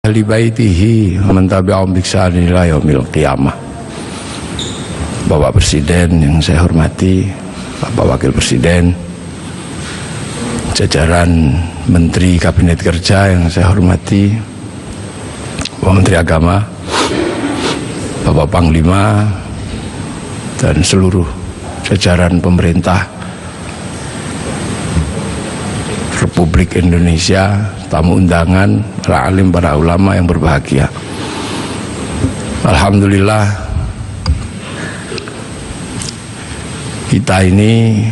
ahli baitihi wa man tabi'ahum bi ihsan ila yaumil qiyamah. Bapak Presiden yang saya hormati, Bapak Wakil Presiden, jajaran Menteri Kabinet Kerja yang saya hormati, Bapak Menteri Agama, Bapak Panglima, dan seluruh jajaran pemerintah Republik Indonesia, tamu undangan, para alim, para ulama yang berbahagia. Alhamdulillah, kita ini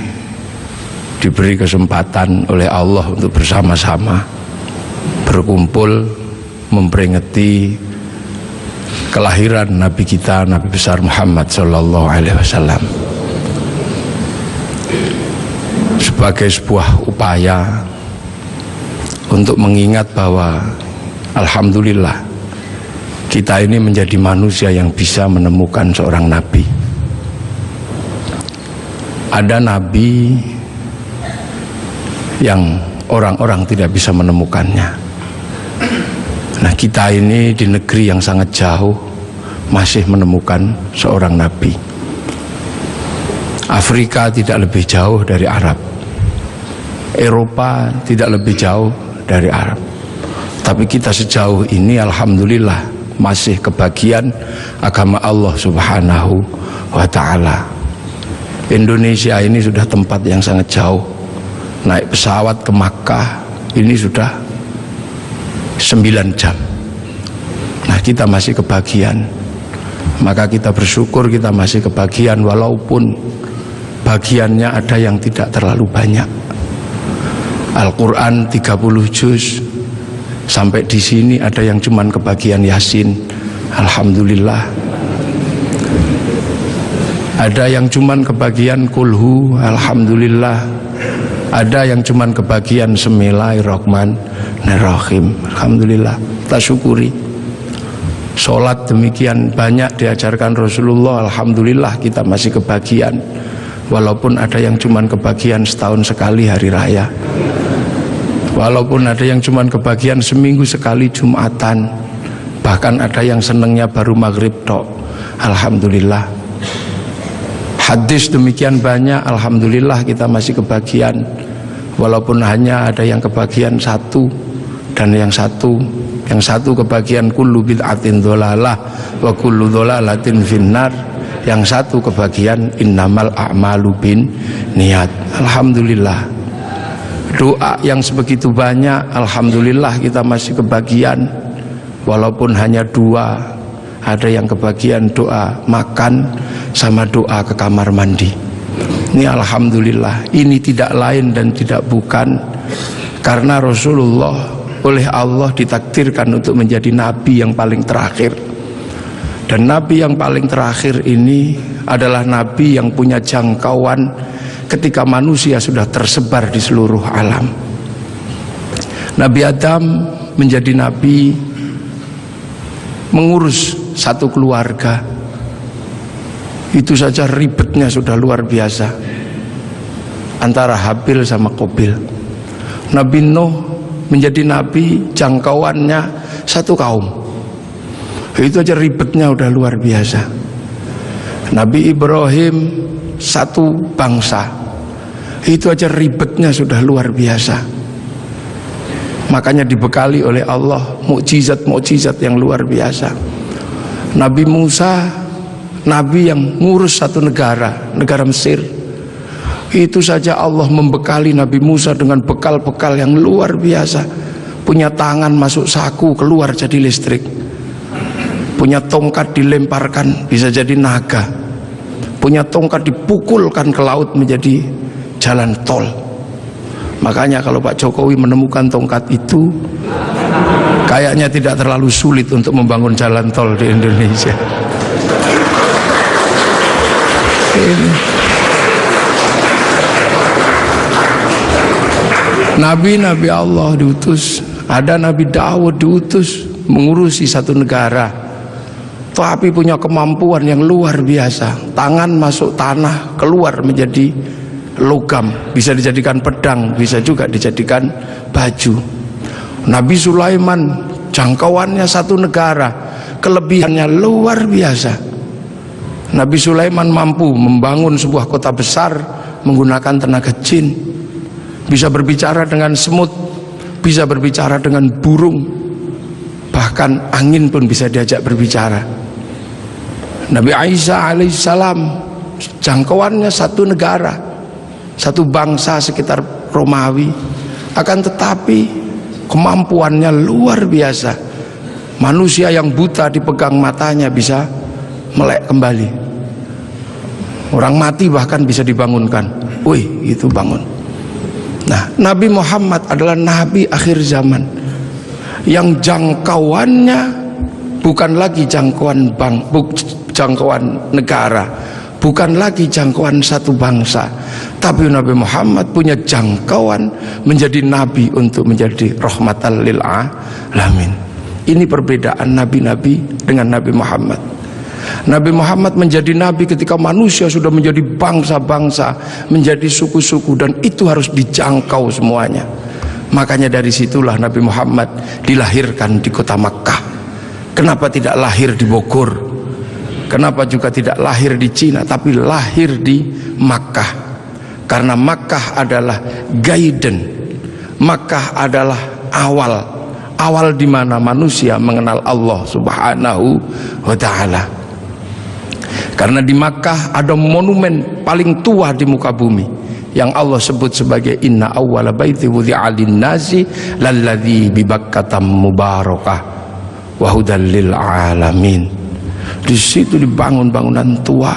diberi kesempatan oleh Allah untuk bersama-sama berkumpul memperingati kelahiran Nabi kita, Nabi besar Muhammad Sallallahu Alaihi Wasallam, sebagai sebuah upaya untuk mengingat bahwa alhamdulillah kita ini menjadi manusia yang bisa menemukan seorang nabi. Ada nabi yang orang-orang tidak bisa menemukannya. Nah, kita ini di negeri yang sangat jauh masih menemukan seorang nabi. Afrika tidak lebih jauh dari Arab, Eropa tidak lebih jauh dari Arab, tapi kita sejauh ini alhamdulillah masih kebagian agama Allah Subhanahu wa Ta'ala. Indonesia ini sudah tempat yang sangat jauh, naik pesawat ke Makkah ini sudah 9 jam. Nah, kita masih kebagian, maka kita bersyukur kita masih kebagian, walaupun bagiannya ada yang tidak terlalu banyak. Al-Quran 30 juz, sampai di sini ada yang cuman kebagian Yasin, alhamdulillah. Ada yang cuman kebagian Kulhu, alhamdulillah. Ada yang cuman kebagian Bismillahirrahmanirrahim, alhamdulillah. Kita syukuri. Sholat demikian banyak diajarkan Rasulullah, alhamdulillah kita masih kebagian, walaupun ada yang cuman kebagian setahun sekali hari raya, walaupun ada yang cuman kebagian seminggu sekali Jumatan, bahkan ada yang senengnya baru maghrib tok, alhamdulillah. Hadis demikian banyak, alhamdulillah kita masih kebagian, walaupun hanya ada yang kebagian satu, dan yang satu kebagian kullu bid'atin dholalah wa kullu dholalatin finnar, yang satu kebagian innamal a'malu bin niat. Alhamdulillah, doa yang sebegitu banyak, alhamdulillah kita masih kebagian, walaupun hanya 2. Ada yang kebagian doa makan sama doa ke kamar mandi. Ini alhamdulillah, ini tidak lain dan tidak bukan karena Rasulullah oleh Allah ditakdirkan untuk menjadi nabi yang paling terakhir. Dan nabi yang paling terakhir ini adalah nabi yang punya jangkauan ketika manusia sudah tersebar di seluruh alam. Nabi Adam menjadi nabi mengurus satu keluarga, itu saja ribetnya sudah luar biasa antara Habil sama Qabil. Nabi Nuh menjadi nabi, jangkauannya satu kaum, itu aja ribetnya udah luar biasa. Nabi Ibrahim satu bangsa, itu aja ribetnya sudah luar biasa. Makanya dibekali oleh Allah mukjizat-mukjizat yang luar biasa. Nabi Musa, nabi yang ngurus satu negara Mesir, itu saja Allah membekali Nabi Musa dengan bekal-bekal yang luar biasa. Punya tangan masuk saku keluar jadi listrik, punya tongkat dilemparkan bisa jadi naga, punya tongkat dipukulkan ke laut menjadi jalan tol. Makanya kalau Pak Jokowi menemukan tongkat itu, kayaknya tidak terlalu sulit untuk membangun jalan tol di Indonesia. Nabi-nabi Allah diutus, ada Nabi Daud diutus mengurusi satu negara, tapi punya kemampuan yang luar biasa. Tangan masuk tanah keluar menjadi logam, bisa dijadikan pedang, bisa juga dijadikan baju. Nabi Sulaiman jangkauannya satu negara, kelebihannya luar biasa. Nabi Sulaiman mampu membangun sebuah kota besar menggunakan tenaga jin, bisa berbicara dengan semut, bisa berbicara dengan burung, bahkan angin pun bisa diajak berbicara. Nabi Isa alaihissalam jangkauannya satu negara, satu bangsa sekitar Romawi, akan tetapi kemampuannya luar biasa. Manusia yang buta dipegang matanya bisa melek kembali, orang mati bahkan bisa dibangunkan. Wih, itu bangun. Nah, Nabi Muhammad adalah Nabi akhir zaman yang jangkauannya bukan lagi jangkauan jangkauan negara, bukan lagi jangkauan satu bangsa, tapi Nabi Muhammad punya jangkauan menjadi nabi untuk menjadi rahmatan lil alamin. Ini perbedaan nabi-nabi dengan Nabi Muhammad. Nabi Muhammad menjadi nabi ketika manusia sudah menjadi bangsa-bangsa, menjadi suku-suku, dan itu harus dijangkau semuanya. Makanya dari situlah Nabi Muhammad dilahirkan di kota Makkah. Kenapa tidak lahir di Bogor? Kenapa juga tidak lahir di Cina, tapi lahir di Makkah? Karena Makkah adalah guidance, Makkah adalah awal di mana manusia mengenal Allah Subhanahu wa Ta'ala. Karena di Makkah ada monumen paling tua di muka bumi yang Allah sebut sebagai inna awwala baiti wudi'a lin-nasi lalladzi bi Bakkah mubarakah wa hudal lil alamin. Di situ dibangun bangunan tua,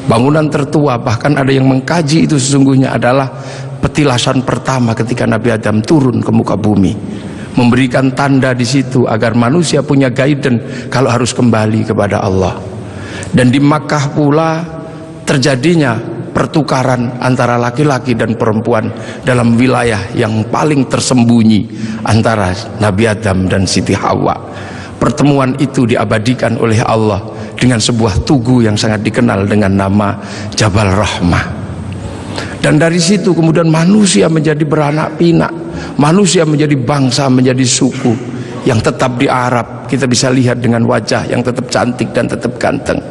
bangunan tertua. Bahkan ada yang mengkaji itu sesungguhnya adalah petilasan pertama ketika Nabi Adam turun ke muka bumi, memberikan tanda di situ agar manusia punya guidance kalau harus kembali kepada Allah. Dan di Makkah pula terjadinya pertukaran antara laki-laki dan perempuan dalam wilayah yang paling tersembunyi antara Nabi Adam dan Siti Hawa. Pertemuan itu diabadikan oleh Allah dengan sebuah tugu yang sangat dikenal dengan nama Jabal Rahmah. Dan dari situ kemudian manusia menjadi beranak pinak, manusia menjadi bangsa, menjadi suku yang tetap di Arab. Kita bisa lihat dengan wajah yang tetap cantik dan tetap ganteng.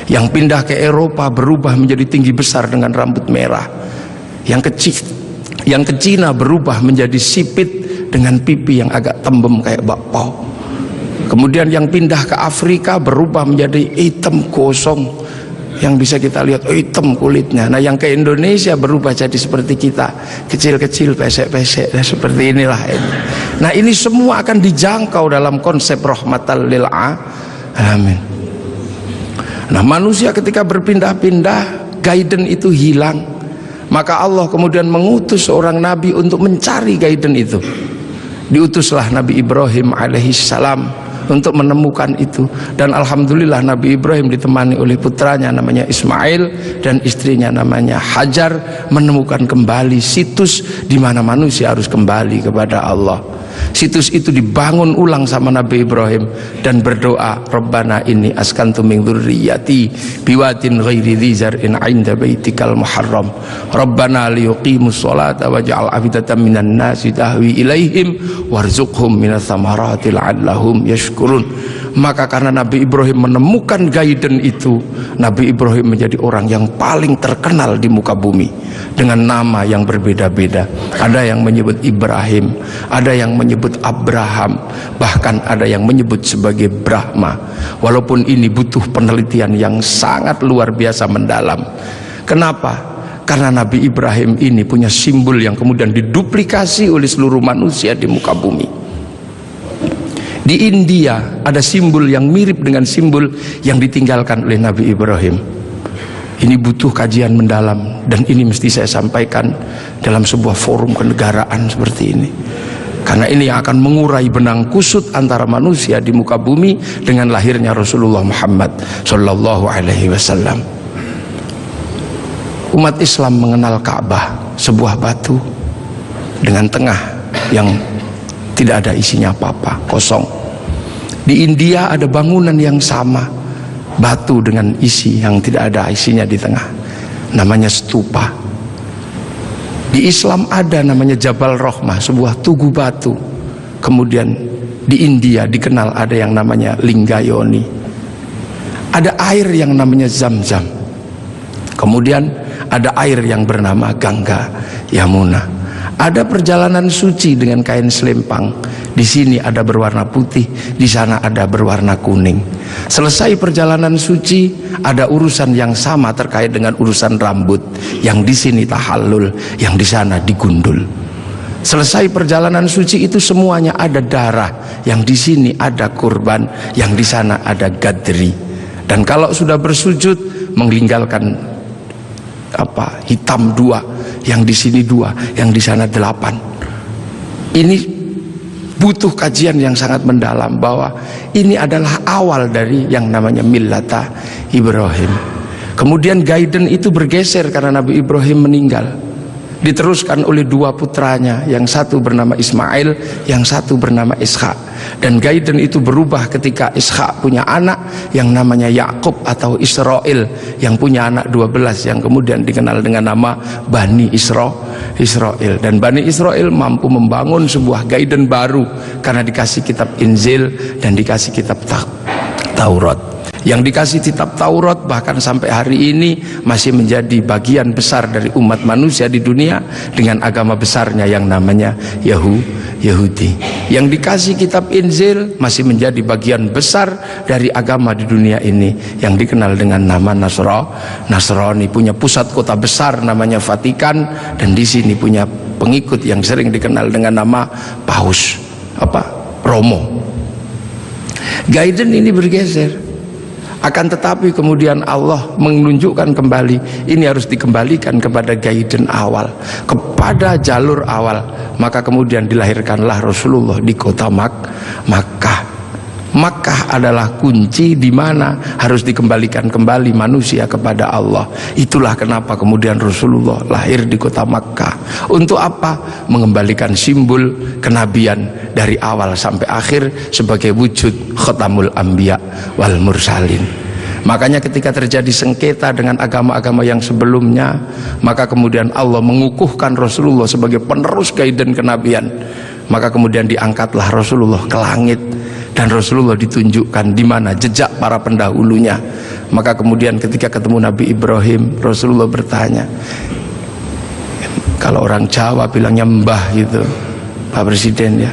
Yang pindah ke Eropa berubah menjadi tinggi besar dengan rambut merah. Yang ke Cina berubah menjadi sipit dengan pipi yang agak tembem kayak bakpao. Kemudian yang pindah ke Afrika berubah menjadi hitam gosong, yang bisa kita lihat hitam kulitnya. Nah, yang ke Indonesia berubah jadi seperti kita, kecil-kecil, pesek-pesek, seperti inilah ini. Nah, ini semua akan dijangkau dalam konsep rahmatan lil alamin. Nah, manusia ketika berpindah-pindah, guidance itu hilang. Maka Allah kemudian mengutus seorang nabi untuk mencari guidance itu. Diutuslah Nabi Ibrahim alaihissalam untuk menemukan itu. Dan alhamdulillah Nabi Ibrahim ditemani oleh putranya namanya Ismail dan istrinya namanya Hajar, menemukan kembali situs di mana manusia harus kembali kepada Allah. Situs itu dibangun ulang sama Nabi Ibrahim dan berdoa, Rabbana inni askantu min dzurriyyati biwatin ghairi dzi zar'in 'inda baitikal muharram Rabbana liyuqimus sholata waj'al afidatan minan nasi tahwi ilaihim warzuqhum minas thamarati la'allahum yashkurun. Maka karena Nabi Ibrahim menemukan guidance itu, Nabi Ibrahim menjadi orang yang paling terkenal di muka bumi dengan nama yang berbeda-beda. Ada yang menyebut Ibrahim, ada yang menyebut Abraham, bahkan ada yang menyebut sebagai Brahma. Walaupun ini butuh penelitian yang sangat luar biasa mendalam. Kenapa? Karena Nabi Ibrahim ini punya simbol yang kemudian diduplikasi oleh seluruh manusia di muka bumi. Di India ada simbol yang mirip dengan simbol yang ditinggalkan oleh Nabi Ibrahim. Ini butuh kajian mendalam dan ini mesti saya sampaikan dalam sebuah forum kenegaraan seperti ini. Karena ini yang akan mengurai benang kusut antara manusia di muka bumi dengan lahirnya Rasulullah Muhammad Sallallahu Alaihi Wasallam. Umat Islam mengenal Ka'bah, sebuah batu dengan tengah yang tidak ada isinya apa-apa, kosong. Di India ada bangunan yang sama, batu dengan isi yang tidak ada isinya di tengah, namanya stupa. Di Islam ada namanya Jabal Rahmah, sebuah tugu batu, kemudian Di India dikenal ada yang namanya Linggayoni. Ada air yang namanya Zam-Zam. Kemudian ada air yang bernama Gangga Yamuna. Ada perjalanan suci dengan kain selempang. Di sini ada berwarna putih, di sana ada berwarna kuning. Selesai perjalanan suci, ada urusan yang sama terkait dengan urusan rambut. Yang di sini tahallul, yang di sana digundul. Selesai perjalanan suci itu semuanya ada darah. Yang di sini ada kurban, yang di sana ada gadri. Dan kalau sudah bersujud, meninggalkan hitam 2, yang di sini 2, yang di sana 8. Ini butuh kajian yang sangat mendalam, bahwa ini adalah awal dari yang namanya millata Ibrahim. Kemudian guidance itu bergeser karena Nabi Ibrahim meninggal. Diteruskan oleh 2 putranya, yang satu bernama Ismail, yang satu bernama Ishak. Dan guidance itu berubah ketika Ishak punya anak yang namanya Yakub atau Israel, yang punya anak 12 yang kemudian dikenal dengan nama Bani Israel. Dan Bani Israel mampu membangun sebuah guidance baru karena dikasih kitab Injil dan dikasih kitab Taurat. Yang dikasih kitab Taurat bahkan sampai hari ini masih menjadi bagian besar dari umat manusia di dunia dengan agama besarnya yang namanya Yahudi. Yang dikasih kitab Injil masih menjadi bagian besar dari agama di dunia ini yang dikenal dengan nama Nasrani. Punya pusat kota besar namanya Vatikan, dan di sini punya pengikut yang sering dikenal dengan nama Paus Romo. Guidance ini bergeser. Akan tetapi kemudian Allah menunjukkan kembali, ini harus dikembalikan kepada guidance awal, kepada jalur awal. Maka kemudian dilahirkanlah Rasulullah di kota Makkah. Makkah adalah kunci di mana harus dikembalikan kembali manusia kepada Allah. Itulah kenapa kemudian Rasulullah lahir di kota Makkah. Untuk apa? Mengembalikan simbol kenabian dari awal sampai akhir sebagai wujud khatamul anbiya wal mursalin. Makanya ketika terjadi sengketa dengan agama-agama yang sebelumnya, maka kemudian Allah mengukuhkan Rasulullah sebagai penerus guidance kenabian. Maka kemudian diangkatlah Rasulullah ke langit, dan Rasulullah ditunjukkan di mana jejak para pendahulunya. Maka kemudian ketika ketemu Nabi Ibrahim, Rasulullah bertanya, kalau orang Jawa bilangnya mbah gitu, Pak Presiden ya,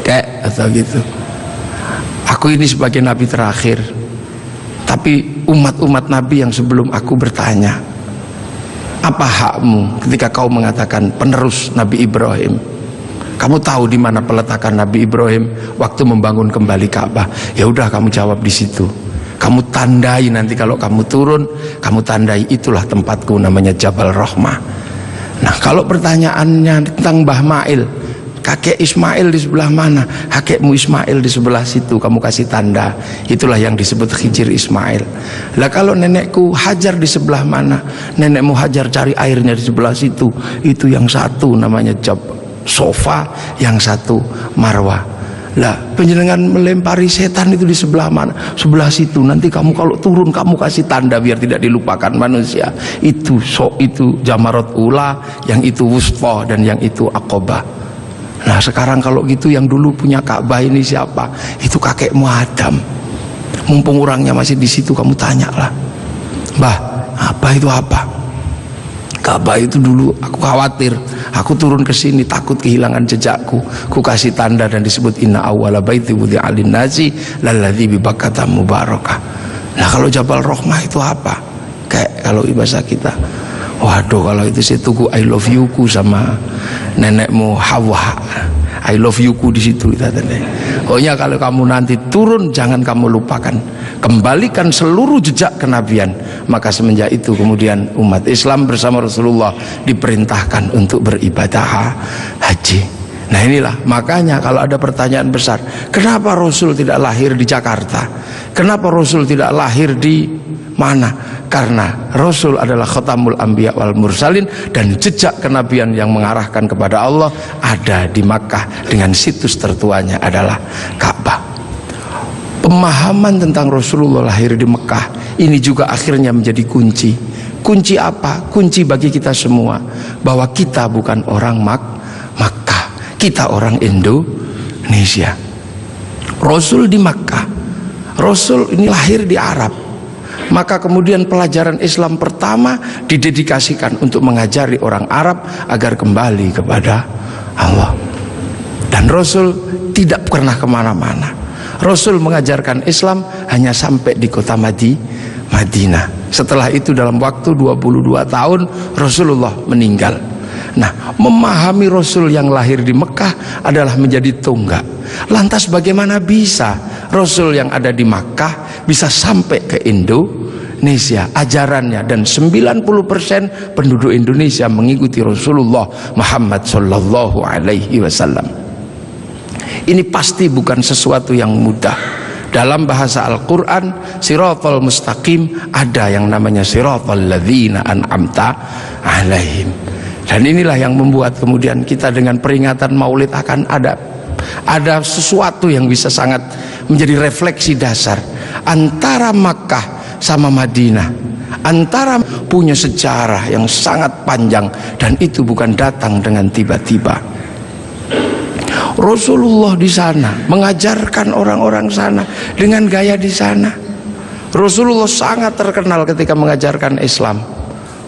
Kek atau gitu, aku ini sebagai Nabi terakhir, tapi umat-umat Nabi yang sebelum aku bertanya, apa hakmu ketika kau mengatakan penerus Nabi Ibrahim? Kamu tahu di mana peletakan Nabi Ibrahim waktu membangun kembali Ka'bah? Ya udah, kamu jawab di situ. Kamu tandai nanti kalau kamu turun, kamu tandai itulah tempatku, namanya Jabal Rahmah. Nah, kalau pertanyaannya tentang Mbah Mail, kakek Ismail di sebelah mana? Kakekmu Ismail di sebelah situ, kamu kasih tanda. Itulah yang disebut Hijir Ismail. Lah kalau nenekku Hajar di sebelah mana? Nenekmu Hajar cari airnya di sebelah situ. Itu yang satu namanya Sofa, yang satu Marwah. Lah penjenengan melempari setan itu di sebelah mana? Sebelah situ. Nanti kamu kalau turun kamu kasih tanda biar tidak dilupakan manusia. Itu itu Jamarat Ula, yang itu Wusta, dan yang itu Aqobah. Nah sekarang kalau gitu yang dulu punya Ka'bah ini siapa? Itu kakekmu Adam. Mumpung orangnya masih di situ, kamu tanyalah, Mbah, apa itu apa? Ka'bah itu dulu aku khawatir, aku turun ke sini takut kehilangan jejakku. Ku kasih tanda dan disebut inna awwala baiti wudi'a lin-nasi lalladzi bi Bakkata mubarakah. Nah kalau Jabal Rahmah itu apa? Kayak kalau bahasa kita, waduh kalau itu saya tuku I love you ku sama nenekmu Hawa. I love you ku di situ kita tanda. Pokoknya kalau kamu nanti turun jangan kamu lupakan, kembalikan seluruh jejak kenabian. Maka semenjak itu kemudian umat Islam bersama Rasulullah diperintahkan untuk beribadah haji. Nah inilah makanya kalau ada pertanyaan besar, kenapa Rasul tidak lahir di Jakarta? Kenapa Rasul tidak lahir di mana? Karena Rasul adalah khatamul anbiya wal mursalin, dan jejak kenabian yang mengarahkan kepada Allah ada di Makkah, dengan situs tertuanya adalah Ka'bah. Pemahaman tentang Rasulullah lahir di Mekah ini juga akhirnya menjadi kunci. Kunci apa? Kunci bagi kita semua bahwa kita bukan orang Makkah, kita orang Indonesia. Rasul di Makkah, Rasul ini lahir di Arab, maka kemudian pelajaran Islam pertama didedikasikan untuk mengajari orang Arab agar kembali kepada Allah. Dan Rasul tidak pernah kemana-mana. Rasul mengajarkan Islam hanya sampai di kota Madinah. Setelah itu dalam waktu 22 tahun Rasulullah meninggal. Nah, memahami Rasul yang lahir di Mekah adalah menjadi tonggak. Lantas bagaimana bisa Rasul yang ada di Makkah bisa sampai ke Indonesia ajarannya, dan 90% penduduk Indonesia mengikuti Rasulullah Muhammad sallallahu alaihi wasallam. Ini pasti bukan sesuatu yang mudah. Dalam bahasa Al-Quran, siratal mustaqim, ada yang namanya siratal ladzina an'amta alaihim. Dan inilah yang membuat kemudian kita dengan peringatan Maulid akan ada sesuatu yang bisa sangat menjadi refleksi dasar antara Makkah sama Madinah, antara punya sejarah yang sangat panjang, dan itu bukan datang dengan tiba-tiba. Rasulullah di sana mengajarkan orang-orang sana dengan gaya di sana. Rasulullah sangat terkenal ketika mengajarkan Islam.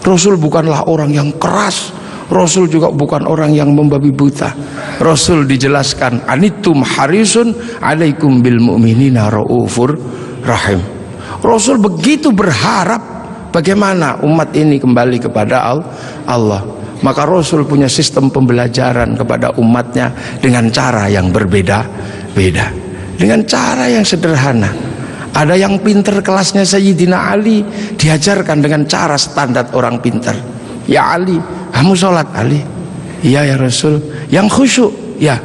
Rasul bukanlah orang yang keras, Rasul juga bukan orang yang membabi buta. Rasul dijelaskan, anitum harisun alaikum bil mu'minina raufur rahim. Rasul begitu berharap bagaimana umat ini kembali kepada Allah. Maka Rasul punya sistem pembelajaran kepada umatnya dengan cara yang berbeda-beda, dengan cara yang sederhana. Ada yang pinter kelasnya Sayyidina Ali, diajarkan dengan cara standar orang pinter. Ya Ali, kamu sholat. Ali, iya ya Rasul. Yang khusyuk, ya.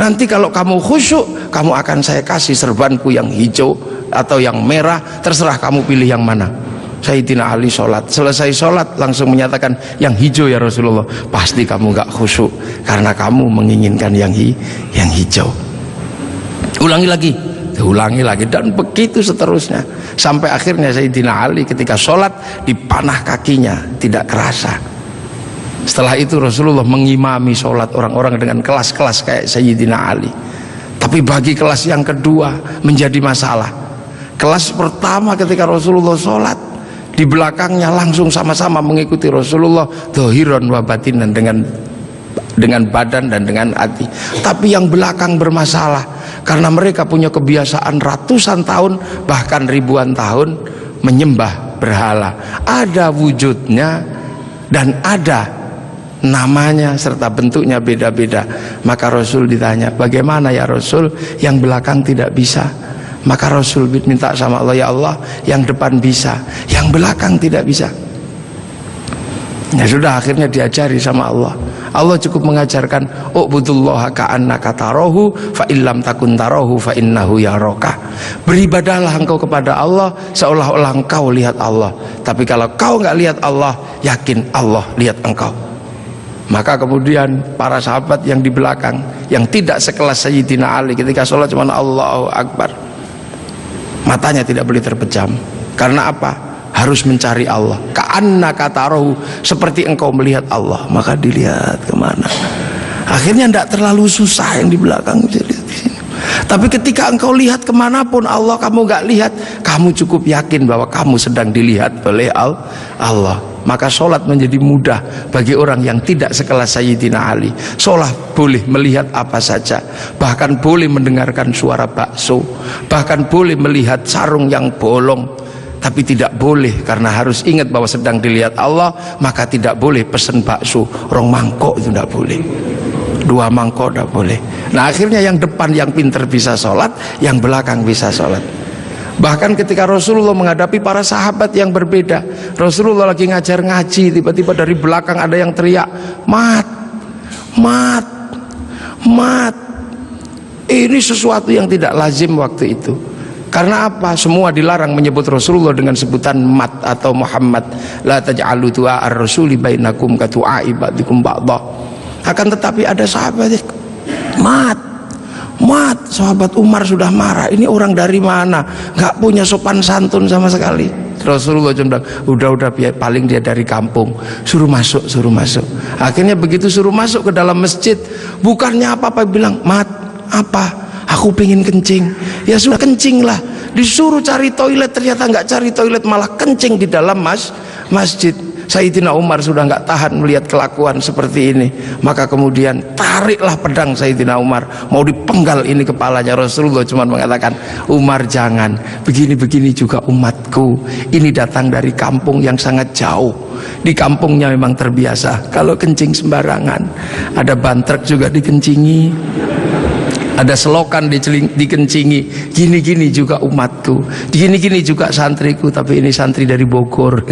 Nanti kalau kamu khusyuk, kamu akan saya kasih serbanku yang hijau atau yang merah, terserah kamu pilih yang mana. Sayyidina Ali sholat, selesai sholat langsung menyatakan, yang hijau ya Rasulullah. Pasti kamu gak khusyuk karena kamu menginginkan yang hijau. Ulangi lagi, dan begitu seterusnya, sampai akhirnya Sayyidina Ali ketika sholat dipanah kakinya tidak kerasa. Setelah itu Rasulullah mengimami sholat orang-orang dengan kelas-kelas kayak Sayyidina Ali. Tapi bagi kelas yang kedua menjadi masalah. Kelas pertama ketika Rasulullah sholat, di belakangnya langsung sama-sama mengikuti Rasulullah dhahiran wa batinan, dengan badan dan dengan hati. Tapi yang belakang bermasalah karena mereka punya kebiasaan ratusan tahun bahkan ribuan tahun menyembah berhala. Ada wujudnya dan ada namanya serta bentuknya beda-beda. Maka Rasul ditanya, bagaimana ya Rasul yang belakang tidak bisa? Maka Rasul minta sama Allah, ya Allah, yang depan bisa, yang belakang tidak bisa. Ya sudah, akhirnya diajari sama Allah. Allah cukup mengajarkan, u'budullaha ka'annaka tarahu fa illam takun tarahu fa innahu yaraka. Beribadahlah engkau kepada Allah seolah-olah engkau lihat Allah. Tapi kalau kau nggak lihat Allah, yakin Allah lihat engkau. Maka kemudian para sahabat yang di belakang, yang tidak sekelas Sayyidina Ali, ketika sholat cuma Allahu Akbar, matanya tidak boleh terpejam. Karena apa? Harus mencari Allah. Ka'annaka tarahu, seperti engkau melihat Allah. Maka dilihat kemana. Akhirnya tidak terlalu susah yang di belakang bisa lihat di sini. Tapi ketika engkau lihat kemanapun Allah kamu gak lihat, kamu cukup yakin bahwa kamu sedang dilihat oleh Allah. Maka sholat menjadi mudah bagi orang yang tidak sekelas Sayyidina Ali. Sholat boleh melihat apa saja, bahkan boleh mendengarkan suara bakso, bahkan boleh melihat sarung yang bolong. Tapi tidak boleh, karena harus ingat bahwa sedang dilihat Allah. Maka tidak boleh pesen bakso rong mangkok, itu tidak boleh, 2 mangkok tidak boleh. Nah akhirnya yang depan yang pinter bisa sholat, yang belakang bisa sholat. Bahkan ketika Rasulullah menghadapi para sahabat yang berbeda, Rasulullah lagi ngajar ngaji, tiba-tiba dari belakang ada yang teriak, mat, mat, mat. Ini sesuatu yang tidak lazim waktu itu. Karena apa? Semua dilarang menyebut Rasulullah dengan sebutan mat atau Muhammad. La taj'alu du'a ar-rasuli bainakum ka du'a'i ba'dikum ba'dha. Akan tetapi ada sahabat, mat, mat. Sahabat Umar sudah marah. Ini orang dari mana? Gak punya sopan santun sama sekali. Rasulullah cuma bilang, udah paling dia dari kampung. Suruh masuk, suruh masuk. Akhirnya begitu suruh masuk ke dalam masjid, bukannya apa-apa, bilang, mat, Apa? Aku pengen kencing. Ya sudah, kencing lah. Disuruh cari toilet, ternyata nggak cari toilet, malah kencing di dalam masjid. Sayyidina Umar sudah nggak tahan melihat kelakuan seperti ini, maka kemudian tariklah pedang Sayyidina Umar, mau dipenggal ini kepalanya. Rasulullah cuma mengatakan, Umar jangan, begini-begini juga umatku, ini datang dari kampung yang sangat jauh, di kampungnya memang terbiasa kalau kencing sembarangan, ada bantrek juga dikencingi, ada selokan dikencingi, gini-gini juga umatku, gini-gini juga santriku, tapi ini santri dari Bogor.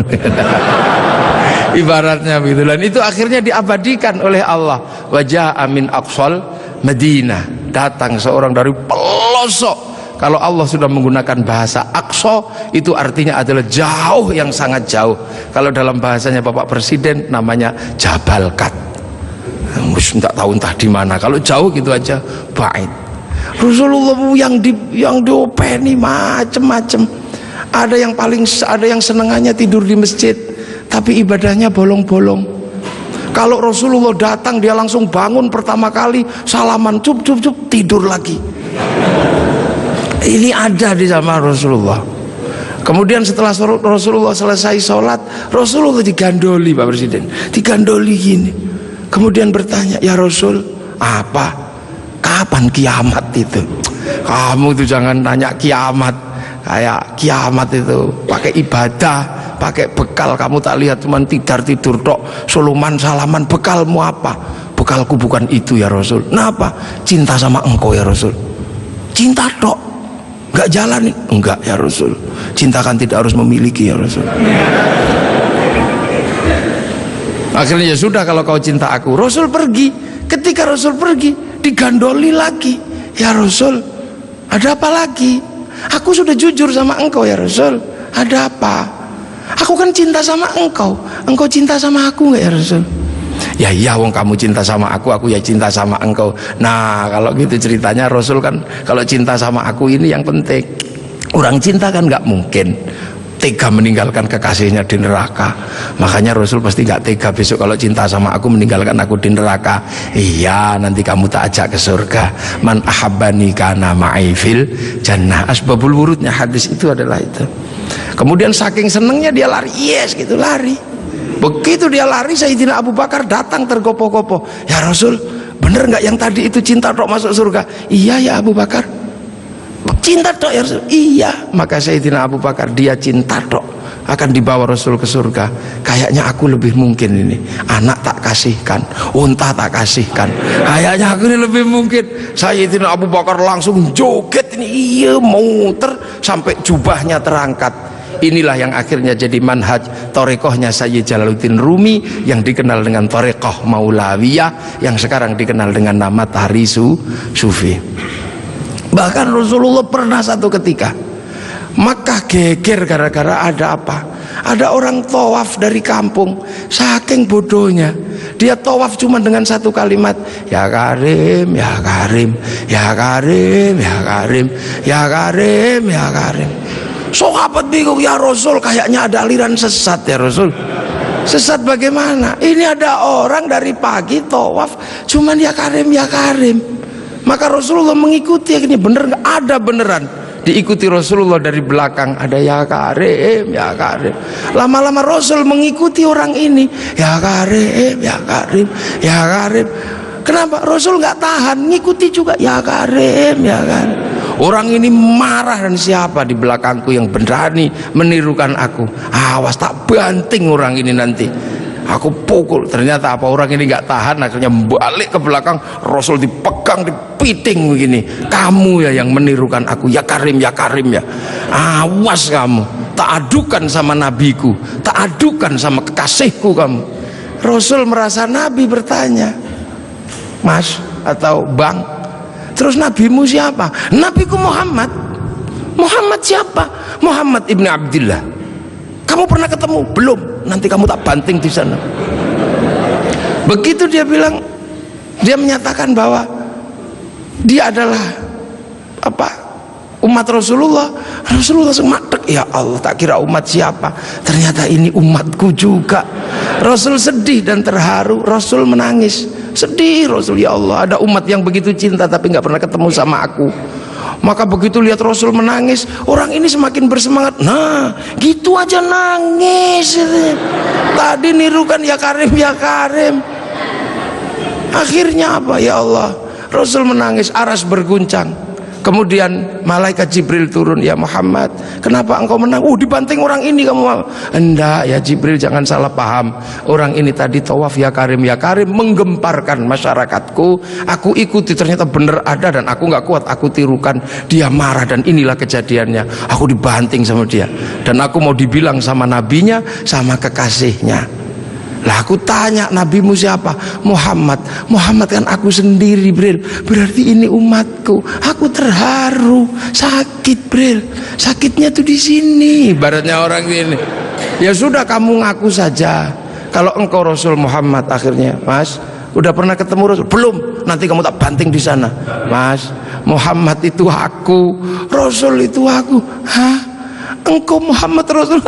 Ibaratnya begitu. Dan itu akhirnya diabadikan oleh Allah. Wajah amin aqsal Madinah, datang seorang dari pelosok. Kalau Allah sudah menggunakan bahasa aqsa, itu artinya adalah jauh, yang sangat jauh. Kalau dalam bahasanya Bapak Presiden namanya Jabal Kat, tidak tahu entah di mana. Kalau jauh gitu aja bait. Rasulullah yang diopeni macem-macem. Ada yang senengannya tidur di masjid, tapi ibadahnya bolong-bolong. Kalau Rasulullah datang, dia langsung bangun pertama kali, salaman, cup, tidur lagi. Ini ada di zaman Rasulullah. Kemudian setelah Rasulullah selesai sholat, Rasulullah digandoli, Pak Presiden, digandoli gini. Kemudian bertanya, ya Rasul, apa? Kapan kiamat itu? Kamu itu jangan tanya kiamat. Kayak kiamat itu pakai ibadah, pakai bekal. Kamu tak lihat cuman tidur tok, suluman salaman. Bekalmu apa? Bekalku bukan itu ya Rasul. Nah apa? Cinta sama engkau ya Rasul. Cinta tok, nggak jalan? Enggak ya Rasul. Cinta kan tidak harus memiliki ya Rasul. Akhirnya ya sudah, kalau kau cinta aku. Rasul pergi. Ketika Rasul pergi, digandoli lagi. Ya Rasul, ada apa lagi? Aku sudah jujur sama engkau ya Rasul. Ada apa? Aku kan cinta sama engkau. Engkau cinta sama aku nggak ya Rasul? Ya iya, wong kamu cinta sama aku ya cinta sama engkau. Nah kalau gitu ceritanya, Rasul kan kalau cinta sama aku ini yang penting. Orang cinta kan nggak mungkin tega meninggalkan kekasihnya di neraka. Makanya Rasul pasti nggak tega besok kalau cinta sama aku meninggalkan aku di neraka. Iya, nanti kamu tak ajak ke surga. Man ahabbani kana ma'i fil jannah. Asbabul wurudnya hadis itu adalah itu. Kemudian saking senengnya dia lari, yes gitu, lari. Begitu dia lari, Sayyidina Abu Bakar datang tergopoh-gopoh. Ya Rasul, bener nggak yang tadi itu cinta tok masuk surga? Iya ya Abu Bakar, cinta tok ya Rasul. Iya. Maka Sayyidina Abu Bakar, dia cinta tok akan dibawa Rasul ke surga. Kayaknya aku lebih mungkin ini, anak tak kasihkan, unta tak kasihkan, kayaknya aku ini lebih mungkin. Sayyidina Abu Bakar langsung joget ini, iya, muter sampai jubahnya terangkat. Inilah yang akhirnya jadi manhaj torekohnya Sayyid Jalaluddin Rumi, yang dikenal dengan torekoh Maulawiyah, yang sekarang dikenal dengan nama Tahrisu Sufi. Bahkan Rasulullah pernah satu ketika Makkah geger gara-gara ada apa? Ada orang tawaf dari kampung, saking bodohnya dia tawaf cuma dengan satu kalimat, ya Karim, ya Karim, ya Karim, ya Karim, ya Karim, ya Karim. Sahabat bingung, ya Rasul, kayaknya ada aliran sesat ya Rasul. Sesat bagaimana? Ini ada orang dari pagi tawaf cuman ya Karim, ya Karim. Maka Rasulullah mengikuti, ini bener nggak? Ada beneran. Diikuti Rasulullah dari belakang, ada ya Karim, ya Karim. Lama-lama Rasul mengikuti orang ini, ya Karim, ya Karim, ya Karim. Kenapa? Rasul nggak tahan, ngikuti juga, ya Karim, ya Karim. Orang ini marah, dan siapa di belakangku yang berani menirukan aku? Awas tak banting orang ini nanti. Aku pukul. Ternyata apa, orang ini nggak tahan, akhirnya balik ke belakang. Rasul dipegang, dipiting begini. Kamu ya yang menirukan aku, ya Karim, ya Karim ya. Awas kamu, tak adukan sama nabiku, tak adukan sama kekasihku kamu. Rasul merasa Nabi bertanya, Mas atau Bang, terus nabimu siapa? Nabiku Muhammad. Muhammad siapa? Muhammad ibn Abdillah. Kamu pernah ketemu? Belum. Nanti kamu tak banting di sana. Begitu dia bilang, dia menyatakan bahwa dia adalah apa? Umat Rasulullah. Rasulullah langsung matek, ya Allah, tak kira umat siapa, ternyata ini umatku juga. Rasul sedih dan terharu, Rasul menangis. Sedih Rasul, ya Allah, ada umat yang begitu cinta tapi nggak pernah ketemu sama aku. Maka begitu lihat Rasul menangis, orang ini semakin bersemangat. Nah, gitu aja nangis. Tadi nirukan ya Karim, ya Karim. Akhirnya apa, ya Allah, Rasul menangis, aras berguncang. Kemudian malaikat Jibril turun, ya Muhammad, kenapa engkau menang? Dibanting orang ini kamu. Enggak ya Jibril, jangan salah paham. Orang ini tadi tawaf ya Karim, ya Karim, menggemparkan masyarakatku. Aku ikuti, ternyata benar ada dan aku nggak kuat, aku tirukan. Dia marah dan inilah kejadiannya. Aku dibanting sama dia. Dan aku mau dibilang sama nabinya, sama kekasihnya. Lah aku tanya, nabimu siapa? Muhammad. Muhammad kan aku sendiri, Bril. Berarti ini umatku. Aku terharu, sakit, Bril. Sakitnya tuh di sini. Ibaratnya orang ini. Ya sudah, kamu ngaku saja. Kalau engkau Rasul Muhammad, akhirnya, Mas, udah pernah ketemu Rasul? Belum. Nanti kamu tak banting di sana. Mas, Muhammad itu aku, Rasul itu aku. Hah? Engkau Muhammad Rasul?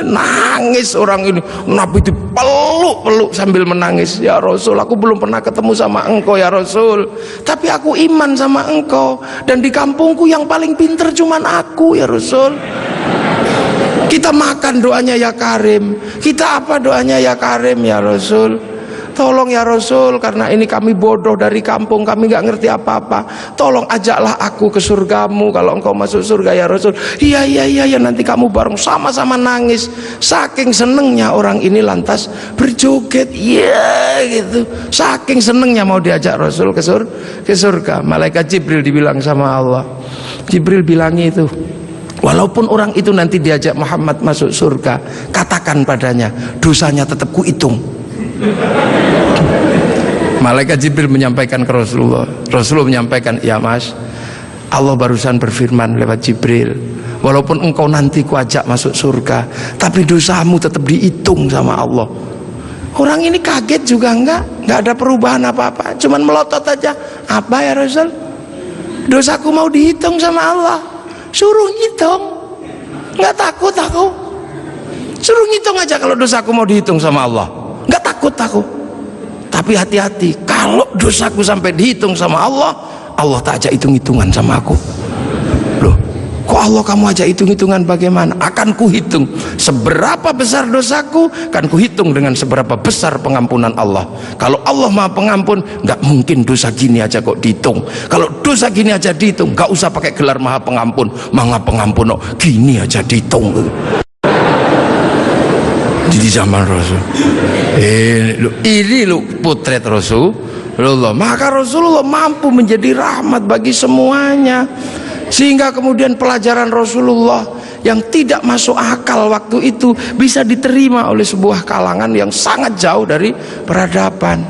Nangis orang ini. Nabi dipeluk-peluk sambil menangis. Ya Rasul, aku belum pernah ketemu sama engkau ya Rasul, tapi aku iman sama engkau. Dan di kampungku yang paling pinter cuman aku ya Rasul. Kita makan doanya ya Karim. Kita apa doanya ya Karim ya Rasul? Tolong ya Rasul, karena ini kami bodoh dari kampung, kami nggak ngerti apa-apa. Tolong ajaklah aku ke surgamu kalau engkau masuk surga ya Rasul. Iya iya iya ya, nanti kamu bareng, sama-sama nangis. Saking senengnya orang ini lantas berjoget, iya gitu. Saking senengnya mau diajak Rasul ke surga. Malaikat Jibril dibilang sama Allah, Jibril bilangi itu, walaupun orang itu nanti diajak Muhammad masuk surga, katakan padanya, dosanya tetap kuhitung. Malaikat Jibril menyampaikan ke Rasulullah. Rasulullah menyampaikan, ya Mas, Allah barusan berfirman lewat Jibril, walaupun engkau nanti kuajak masuk surga, tapi dosamu tetap dihitung sama Allah. Orang ini kaget juga, enggak ada perubahan apa-apa, cuman melotot aja. Apa ya Rasul? Dosaku mau dihitung sama Allah. Suruh hitung, nggak takut aku. Suruh ngitung aja kalau dosaku mau dihitung sama Allah. Nggak takut aku. Tapi hati-hati, kalau dosaku sampai dihitung sama Allah, Allah tak ajak hitung-hitungan sama aku. Loh, kok Allah kamu ajak hitung-hitungan bagaimana? Akan kuhitung seberapa besar dosaku, akan kuhitung dengan seberapa besar pengampunan Allah. Kalau Allah Maha Pengampun, nggak mungkin dosa gini aja kok dihitung. Kalau dosa gini aja dihitung, nggak usah pakai gelar Maha Pengampun. Maha Pengampun, oh, gini aja dihitung. Di zaman Rasul ini potret Rasulullah. Maka Rasulullah mampu menjadi rahmat bagi semuanya, sehingga kemudian pelajaran Rasulullah yang tidak masuk akal waktu itu bisa diterima oleh sebuah kalangan yang sangat jauh dari peradaban.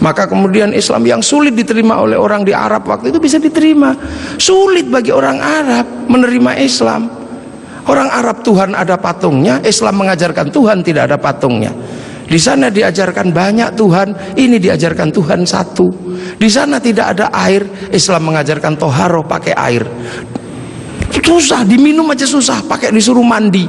Maka kemudian Islam yang sulit diterima oleh orang di Arab waktu itu bisa diterima. Sulit bagi orang Arab menerima Islam. Orang Arab Tuhan ada patungnya, Islam mengajarkan Tuhan tidak ada patungnya. Di sana diajarkan banyak Tuhan, ini diajarkan Tuhan satu. Di sana tidak ada air, Islam mengajarkan toharoh pakai air. Susah, diminum aja susah, pakai disuruh mandi.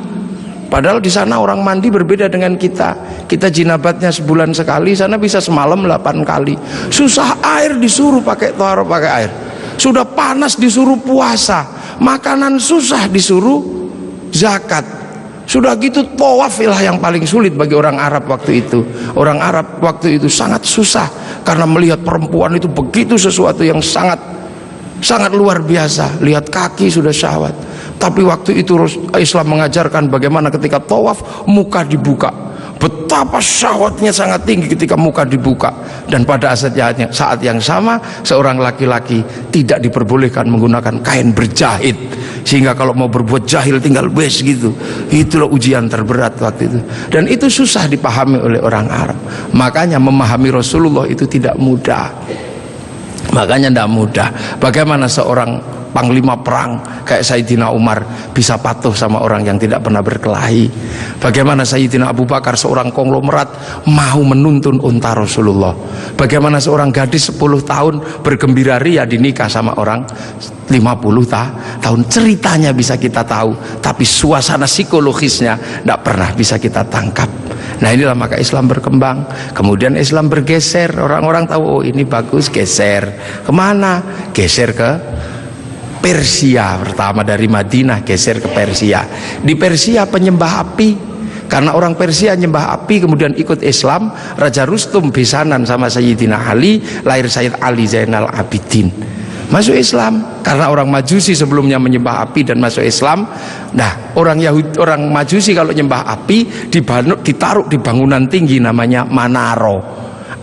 Padahal di sana orang mandi berbeda dengan kita. Kita jinabatnya sebulan sekali, sana bisa semalam 8 kali. Susah, air disuruh pakai toharoh pakai air. Sudah panas disuruh puasa, makanan susah disuruh zakat. Sudah gitu tawafilah yang paling sulit bagi orang Arab waktu itu. Orang Arab waktu itu sangat susah karena melihat perempuan itu begitu sesuatu yang sangat luar biasa. Lihat kaki sudah syahwat. Tapi waktu itu Islam mengajarkan bagaimana ketika tawaf muka dibuka. Betapa syahwatnya sangat tinggi ketika muka dibuka. Dan pada saat yang sama seorang laki-laki tidak diperbolehkan menggunakan kain berjahit, sehingga kalau mau berbuat jahil tinggal wes gitu. Itulah ujian terberat waktu itu. Dan itu susah dipahami oleh orang Arab. Makanya memahami Rasulullah itu tidak mudah. Makanya tidak mudah. Bagaimana seorang panglima perang kayak Sayyidina Umar bisa patuh sama orang yang tidak pernah berkelahi? Bagaimana Sayyidina Abu Bakar seorang konglomerat mau menuntun unta Rasulullah? Bagaimana seorang gadis 10 tahun bergembira ria dinikah sama orang 50 tahun? Ceritanya bisa kita tahu, tapi suasana psikologisnya tidak pernah bisa kita tangkap. Nah inilah maka Islam berkembang. Kemudian Islam bergeser, orang-orang tahu oh ini bagus, geser kemana? Geser ke Persia. Pertama dari Madinah geser ke Persia. Di Persia penyembah api, karena orang Persia nyembah api, kemudian ikut Islam. Raja Rustum besanan sama Sayyidina Ali, lahir Sayyid Ali Zainal Abidin, masuk Islam. Karena orang Majusi sebelumnya menyembah api dan masuk Islam. Nah orang Yahudi, orang Majusi kalau nyembah api ditaruh di bangunan tinggi namanya Manaro,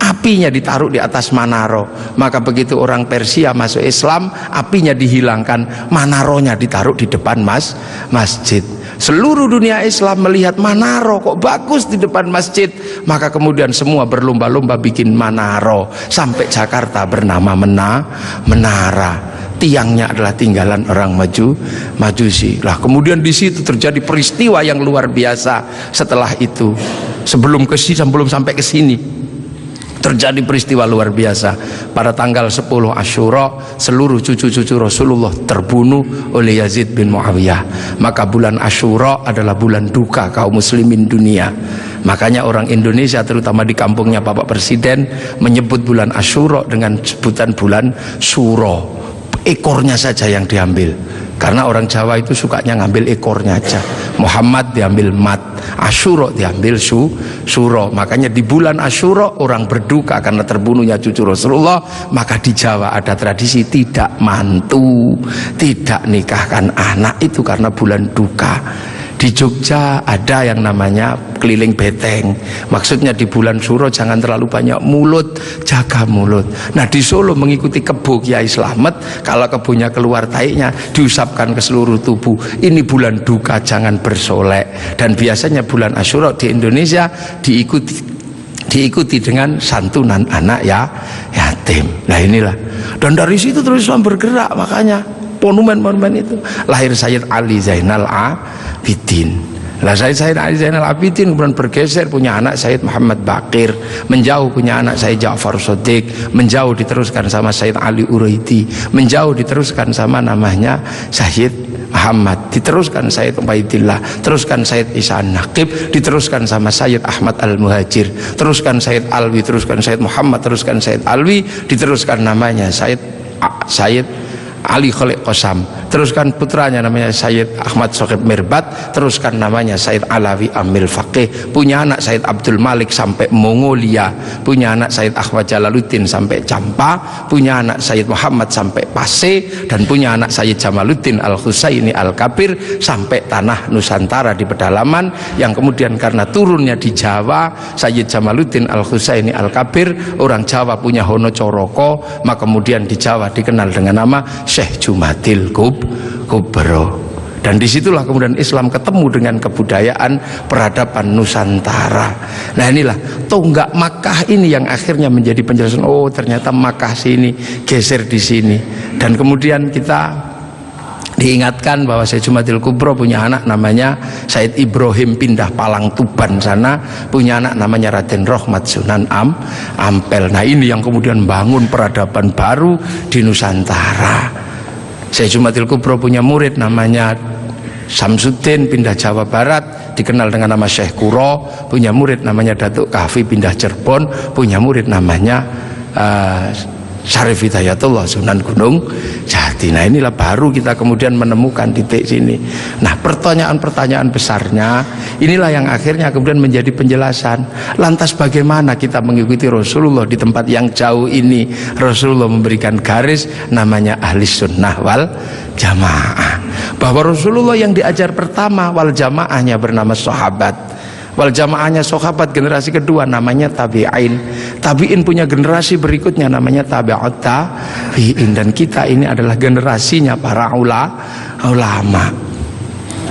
apinya ditaruh di atas Manaro. Maka begitu orang Persia masuk Islam, apinya dihilangkan, Manaronya ditaruh di depan masjid. Seluruh dunia Islam melihat Manaro kok bagus di depan masjid, maka kemudian semua berlomba-lomba bikin Manaro. Sampai Jakarta bernama Menara. Tiangnya adalah tinggalan orang Majusi. Lah kemudian di situ terjadi peristiwa yang luar biasa. Setelah itu, sebelum sampai ke sini, terjadi peristiwa luar biasa. Pada tanggal 10 Asyura, seluruh cucu-cucu Rasulullah terbunuh oleh Yazid bin Muawiyah. Maka bulan Asyura adalah bulan duka kaum muslimin dunia. Makanya orang Indonesia, terutama di kampungnya Bapak Presiden, menyebut bulan Asyura dengan sebutan bulan Suro. Ekornya saja yang diambil, karena orang Jawa itu sukanya ngambil ekornya aja. Muhammad diambil mat, Asyura diambil suro. Makanya di bulan Asyura orang berduka karena terbunuhnya cucu Rasulullah. Maka di Jawa ada tradisi tidak mantu, tidak nikahkan anak, itu karena bulan duka. Di Jogja ada yang namanya keliling beteng. Maksudnya di bulan Suro jangan terlalu banyak mulut, jaga mulut. Nah di Solo mengikuti kebo Kiai Slamet, kalau kebonya keluar taiknya diusapkan ke seluruh tubuh. Ini bulan duka, jangan bersolek. Dan biasanya bulan Asyura di Indonesia diikuti dengan santunan anak yatim. Nah inilah. Dan dari situ terus Islam bergerak, makanya monumen-monumen itu. Lahir Sayyid Ali Zainal Abidin. Lah Sayyid Ali Zainal Abidin kemudian bergeser, punya anak Sayyid Muhammad Baqir, menjauh punya anak Sayyid Ja'far Shadiq, menjauh diteruskan sama Sayyid Ali Uraidi, menjauh diteruskan sama namanya Sayyid Muhammad, diteruskan Sayyid Ubaidillah, teruskan Sayyid Isa Naqib, diteruskan sama Sayyid Ahmad Al-Muhajir, teruskan Sayyid Alwi, teruskan Sayyid Muhammad, teruskan Sayyid Alwi, diteruskan namanya Sayyid Ali Khalid Qasam, teruskan putranya namanya Sayyid Ahmad Sohib Mirbat, teruskan namanya Sayyid Alawi Amil Faqih, punya anak Sayyid Abdul Malik sampai Mongolia, punya anak Sayyid Ahmad Jalaluddin sampai Campa, punya anak Sayyid Muhammad sampai Pase, dan punya anak Sayyid Jamaluddin Al-Husaini Al-Kabir sampai tanah Nusantara di pedalaman, yang kemudian karena turunnya di Jawa, Sayyid Jamaluddin Al-Husaini Al-Kabir orang Jawa punya Hono Coroko, maka kemudian di Jawa dikenal dengan nama Syekh Jumadil Kubro. Dan disitulah kemudian Islam ketemu dengan kebudayaan peradaban Nusantara. Nah inilah tonggak Makkah ini yang akhirnya menjadi penjelasan, oh ternyata Makkah sini geser di sini. Dan kemudian kita diingatkan bahwa Syekh Jumadil Kubro punya anak namanya Said Ibrahim, pindah Palang Tuban sana, punya anak namanya Raden Rohmat Sunan Ampel. Nah ini yang kemudian bangun peradaban baru di Nusantara. Syekh Jumadil Kubro punya murid namanya Samsuddin, pindah Jawa Barat, dikenal dengan nama Syekh Kuro, punya murid namanya Datuk Kahfi, pindah Cirebon, punya murid namanya Syarif Hidayatullah Sunan Gunung Jati. Nah inilah baru kita kemudian menemukan titik sini. Nah pertanyaan-pertanyaan besarnya inilah yang akhirnya kemudian menjadi penjelasan. Lantas bagaimana kita mengikuti Rasulullah di tempat yang jauh ini? Rasulullah memberikan garis namanya ahli sunnah wal jamaah, bahwa Rasulullah yang diajar pertama wal jamaahnya bernama sahabat, wal jamaahnya sahabat generasi kedua namanya tabi'in, tabi'in punya generasi berikutnya namanya tabi'ut tabi'in, dan kita ini adalah generasinya para ulama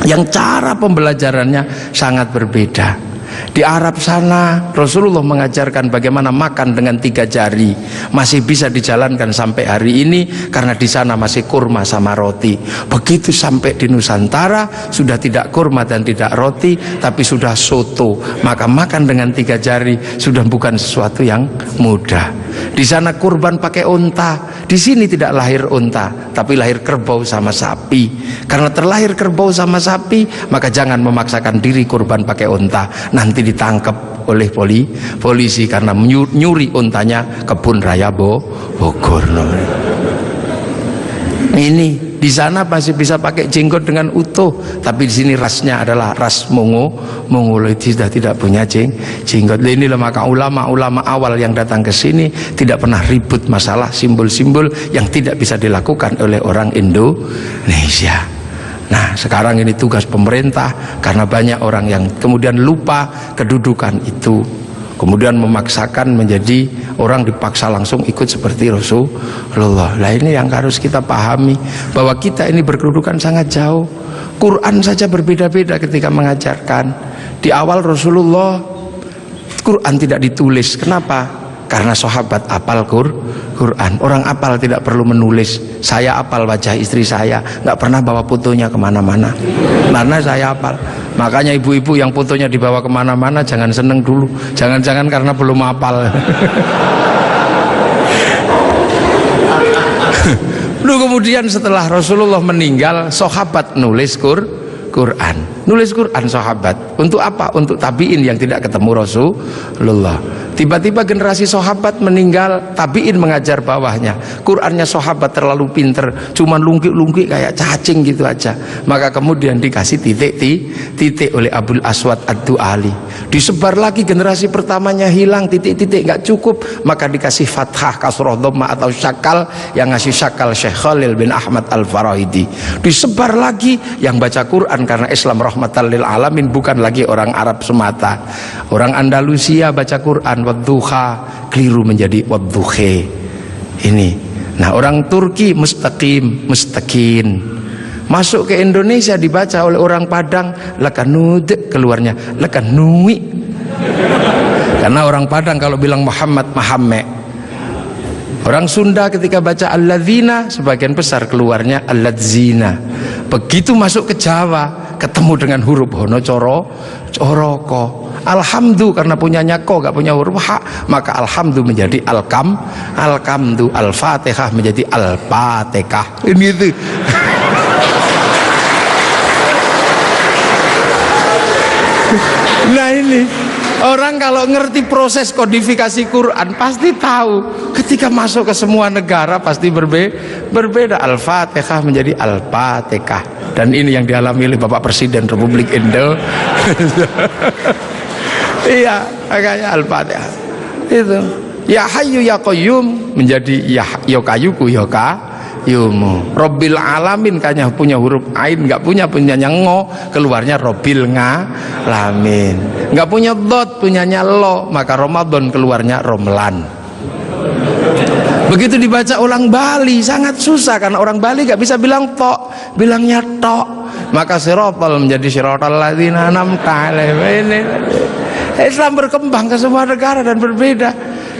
yang cara pembelajarannya sangat berbeda. Di Arab sana Rasulullah mengajarkan bagaimana makan dengan 3 jari, masih bisa dijalankan sampai hari ini karena di sana masih kurma sama roti. Begitu sampai di Nusantara sudah tidak kurma dan tidak roti, tapi sudah soto, maka makan dengan 3 jari sudah bukan sesuatu yang mudah. Di sana kurban pakai unta, di sini tidak lahir unta tapi lahir kerbau sama sapi. Karena terlahir kerbau sama sapi, maka jangan memaksakan diri kurban pakai unta. nanti ditangkap oleh polisi karena nyuri untanya kebun raya Bogor. Ini di sana masih bisa pakai jenggot dengan utuh, tapi di sini rasnya adalah ras Mongoloid, sudah tidak punya jenggot. Inilah maka ulama awal yang datang ke sini tidak pernah ribut masalah simbol-simbol yang tidak bisa dilakukan oleh orang Indonesia. Nah, sekarang ini tugas pemerintah karena banyak orang yang kemudian lupa kedudukan itu, kemudian memaksakan menjadi orang dipaksa langsung ikut seperti Rasulullah. Nah, ini yang harus kita pahami, bahwa kita ini berkedudukan sangat jauh. Quran saja berbeda-beda ketika mengajarkan. Di awal Rasulullah Quran tidak ditulis. Kenapa? Karena sahabat apal Quran. Orang apal tidak perlu menulis. Saya apal wajah istri saya, nggak pernah bawa fotonya kemana-mana, karena saya apal. Makanya ibu-ibu yang fotonya dibawa kemana-mana jangan seneng dulu, jangan-jangan karena belum apal. Lalu kemudian setelah Rasulullah meninggal, sahabat nulis Quran. Nulis Quran sahabat. Untuk apa? Untuk tabiin yang tidak ketemu Rasulullah. Tiba-tiba generasi sahabat meninggal, tabiin mengajar bawahnya. Qurannya sahabat terlalu pinter, cuman lungkik-lungkik kayak cacing gitu aja. Maka kemudian dikasih titik oleh Abul Aswad Ad-Du'ali. Disebar lagi, generasi pertamanya hilang, titik-titik nggak cukup, maka dikasih fathah, kasroh, dhammah atau syakal. Yang ngasih syakal Syekh Khalil bin Ahmad Al-Farahidi. Disebar lagi, yang baca Quran karena Islam rahmatan lil alamin, bukan lagi orang Arab semata. Orang Andalusia baca Quran wadduha, keliru menjadi wadduhe. Ini. Nah, orang Turki mustaqim, mustaqin. Masuk ke Indonesia dibaca oleh orang Padang lakanud, keluarnya lakanui. Karena orang Padang kalau bilang Muhammad Mahamme. Orang Sunda ketika baca alladzina, sebagian besar keluarnya alladzina. Begitu masuk ke Jawa, ketemu dengan huruf hono coroko. Alhamdu karena punyanya ko, gak punya huruf ha, maka alhamdu menjadi alkamdu, al-fatihah menjadi al-fatihah. Ini itu. Nah, ini orang kalau ngerti proses kodifikasi Quran pasti tahu. Ketika masuk ke semua negara pasti berbeda. Al-Fatihah menjadi Al-Fatihah. Dan ini yang dialami oleh Bapak Presiden Republik Indonesia. Iya, makanya Al-Fatihah. Itu. Ya Hayyu Ya Qayyum menjadi ya kayuku ya yumu. Robbil alamin kayaknya punya huruf ain, nggak punyanya ngo, keluarnya Robbil ngalamin. Nggak punya dot, punyanya lo, maka Ramadan keluarnya Romlan. Begitu dibaca orang Bali sangat susah karena orang Bali nggak bisa bilang tok, bilangnya tok. Maka sirotol menjadi sirotol ladzina an'amta alaihim. Islam berkembang ke semua negara dan berbeda.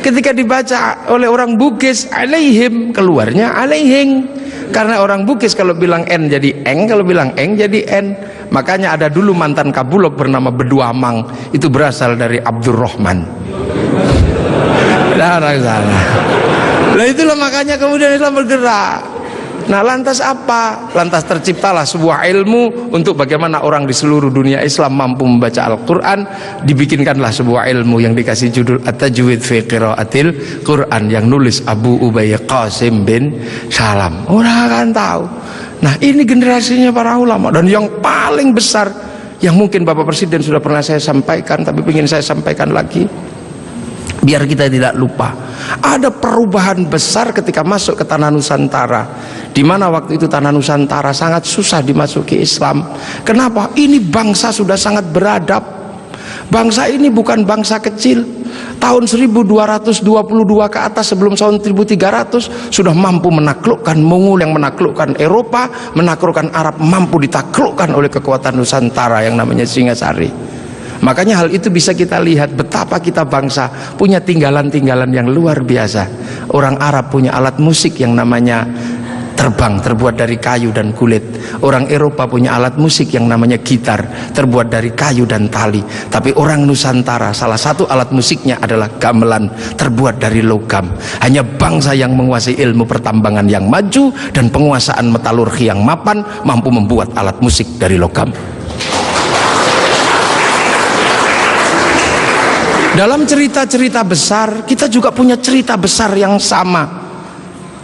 Ketika dibaca oleh orang Bugis alaihim, keluarnya alaihing. Karena orang Bugis kalau bilang n jadi eng, kalau bilang eng jadi n. Makanya ada dulu mantan Kabulok bernama Beduamang, itu berasal dari Abdurrahman. Nah, itulah makanya kemudian Islam bergerak. Nah, lantas apa? Lantas terciptalah sebuah ilmu untuk bagaimana orang di seluruh dunia Islam mampu membaca Al-Quran. Dibikinkanlah sebuah ilmu yang dikasih judul At-Tajwid fi Qiraatil Quran, yang nulis Abu Ubay Qasim bin Salam. Orang akan tahu. Nah, ini generasinya para ulama. Dan yang paling besar, yang mungkin Bapak Presiden sudah pernah saya sampaikan, tapi ingin saya sampaikan lagi biar kita tidak lupa. Ada perubahan besar ketika masuk ke tanah Nusantara, di mana waktu itu tanah Nusantara sangat susah dimasuki Islam. Kenapa? Ini bangsa sudah sangat beradab. Bangsa ini bukan bangsa kecil. Tahun 1222 ke atas, sebelum tahun 1300 sudah mampu menaklukkan Mongol yang menaklukkan Eropa, menaklukkan Arab, mampu ditaklukkan oleh kekuatan Nusantara yang namanya Singasari. Makanya hal itu bisa kita lihat betapa kita bangsa punya tinggalan-tinggalan yang luar biasa. Orang Arab punya alat musik yang namanya terbang, terbuat dari kayu dan kulit. Orang Eropa punya alat musik yang namanya gitar, terbuat dari kayu dan tali. Tapi orang Nusantara salah satu alat musiknya adalah gamelan, terbuat dari logam. Hanya bangsa yang menguasai ilmu pertambangan yang maju dan penguasaan metalurgi yang mapan mampu membuat alat musik dari logam. Dalam cerita-cerita besar, kita juga punya cerita besar yang sama.